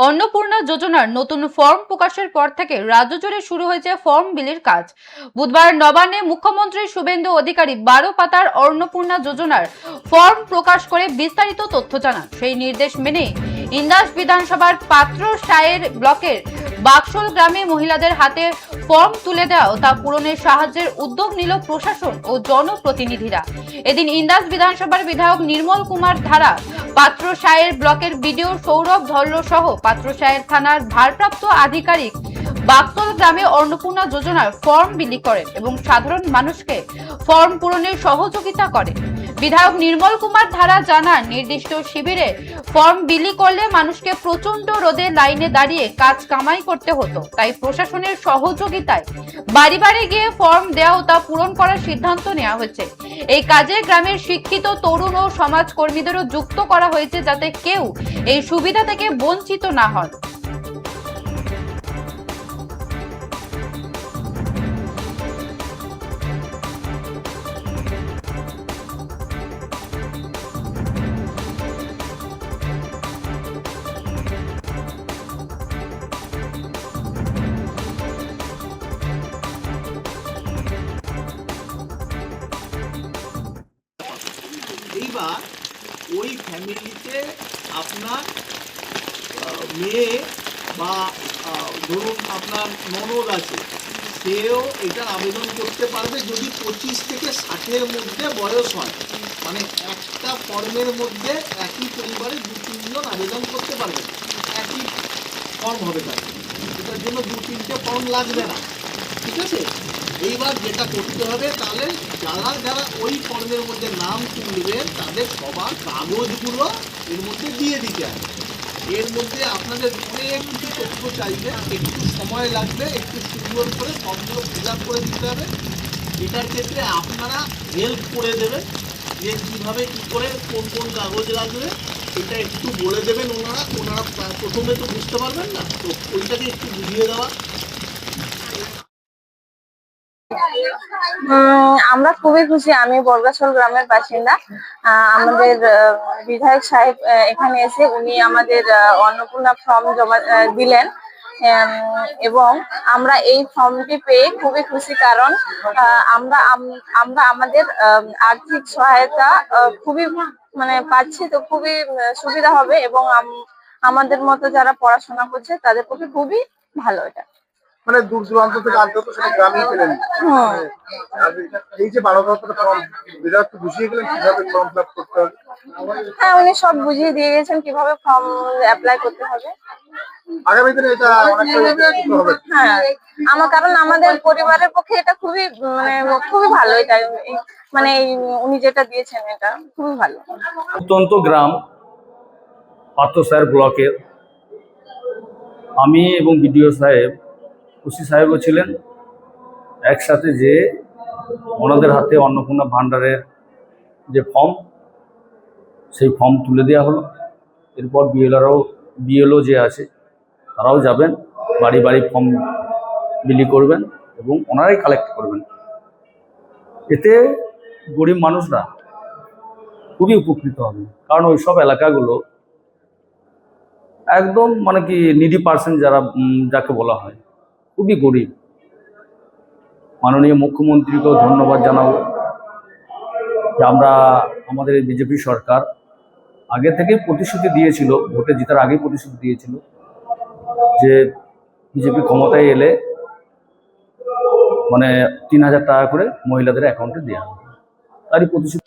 অন্নপূর্ণা যোজনার নতুন ফর্ম প্রকাশের পর থেকে রাজ্য জুড়ে শুরু হয়েছে ফর্ম বিলির কাজ। বুধবার নবান্নে মুখ্যমন্ত্রী শুভেন্দু অধিকারী 12 পাতার অন্নপূর্ণা যোজনার ফর্ম প্রকাশ করে বিস্তারিত তথ্য জানান। সেই নির্দেশ মেনে ইন্দাস বিধানসভার পাত্র সায়ের ব্লকের বাক্সল গ্রামে মহিলাদের হাতে ফর্ম তুলে দেওয়া ও তা পূরণের সাহায্যের উদ্যোগ নিল প্রশাসন ও জনপ্রতিনিধিরা। এদিন ইন্দাস বিধানসভার বিধায়ক নির্মল কুমার ধারা, পাত্র সায়ের ব্লকের বিডিও সৌরভ ধল্ল সহ পাত্র সায়ের থানার ভারপ্রাপ্ত আধিকারিক বাক্সল গ্রামে অন্নপূর্ণা যোজনার ফর্ম বিলি করেন এবং সাধারণ মানুষকে ফর্ম পূরণের সহযোগিতা করেন। বিধায়ক নির্মল কুমার ধারা জানান, নির্দিষ্ট শিবিরে ফর্ম বিলি করলে মানুষকে প্রচন্ড রোদে লাইনে দাঁড়িয়ে কাজ কামাই করতে হতো, তাই প্রশাসনের সহযোগিতায় বাড়ি বাড়ি গিয়ে ফর্ম দেওয়া ও তা পূরণ করার সিদ্ধান্ত নেওয়া হয়েছে। এই কাজে গ্রামের শিক্ষিত তরুণ ও সমাজ কর্মীদেরও যুক্ত করা হয়েছে, যাতে কেউ এই সুবিধা থেকে বঞ্চিত না হন। এইবার ওই ফ্যামিলিতে আপনার মেয়ে বা ধরুন আপনার ননদ আছে, সেও এটার আবেদন করতে পারবে যদি 25 থেকে 60-এর মধ্যে বয়স হয়। মানে একটা ফর্মের মধ্যে একই পরিবারে 2-3 জন আবেদন করতে পারবে, একই ফর্ম হবে তার, এটার জন্য 2-3টে ফর্ম লাগবে না। ঠিক আছে, এইবার যেটা করতে হবে, তাহলে যারা যারা ওই ফর্মের মধ্যে নাম তুলবেন তাদের সবার কাগজগুলো এর মধ্যে দিয়ে দিতে হবে। এর মধ্যে আপনাদের অনেক কিছু তথ্য চাইবে, একটু সময় লাগবে, একটু সুন্দর করে ফর্মগুলো ফিল আপ করে দিতে হবে। এটার ক্ষেত্রে আপনারা হেল্প করে দেবেন যে কীভাবে কী করে কোন কোন কাগজ লাগবে, এটা একটু বলে দেবেন। ওনারা প্রথমে তো বুঝতে পারবেন না, তো ওইটাকে একটু বুঝিয়ে দেওয়া। আমরা খুবই খুশি। আমি বর্গাছল গ্রামের বাসিন্দা। আমাদের বিধায়ক সাহেব এখানে এসে উনি আমাদের অন্নপূর্ণা ফর্ম জমা দিলেন এবং আমরা এই ফর্মটি পেয়ে খুবই খুশি, কারণ আমরা আমাদের আর্থিক সহায়তা খুবই পাচ্ছি, তো খুবই সুবিধা হবে এবং আমাদের মতো যারা পড়াশোনা করছে তাদের পক্ষে খুবই ভালো এটা। মানে দূর দূরান্ত থেকে আনতে হতো, সেটা গ্রামে পেলেন। এই যে 12 পাতার ফর্ম, বিরাট বুঝিয়ে গেলেন কিভাবে ফর্ম ফিল আপ করতে হবে। হ্যাঁ, উনি সব বুঝিয়ে দিয়ে গেছেন কিভাবে ফর্ম অ্যাপ্লাই করতে হবে। আগামী দিনে এটা অনেকটা হবে। হ্যাঁ, কারণ আমাদের পরিবারের পক্ষে এটা খুবই খুবই ভালো। এটা উনি যেটা দিয়েছেন এটা খুবই ভালো। প্রত্যন্ত গ্রাম পাত্র সাহের ব্লকের আমি এবং বিডিও সাহেব, ওসি সাহেবও ছিলেন, একসাথে যে ওনাদের হাতে অন্নপূর্ণা ভাণ্ডারের যে ফর্ম, সেই ফর্ম তুলে দেওয়া হলো। এরপর বিএলও যে আছে তারাও যাবেন, বাড়ি বাড়ি ফর্ম বিলি করবেন এবং ওনারাই কালেক্ট করবেন। এতে গরিব মানুষরা খুবই উপকৃত হবে, কারণ ওই সব এলাকাগুলো একদম নিডি পার্সন যাকে বলা হয়, খুবই গরিব। মাননীয় মুখ্যমন্ত্রীকেও ধন্যবাদ জানাবো যে আমাদের এই বিজেপি সরকার আগে থেকেই প্রতিশ্রুতি দিয়েছিল, ভোটে জেতার আগেই প্রতিশ্রুতি দিয়েছিল যে বিজেপি ক্ষমতায় এলে 3000 টাকা করে মহিলাদের অ্যাকাউন্টে দেওয়া হবে। তারই প্রতিশ্রুতি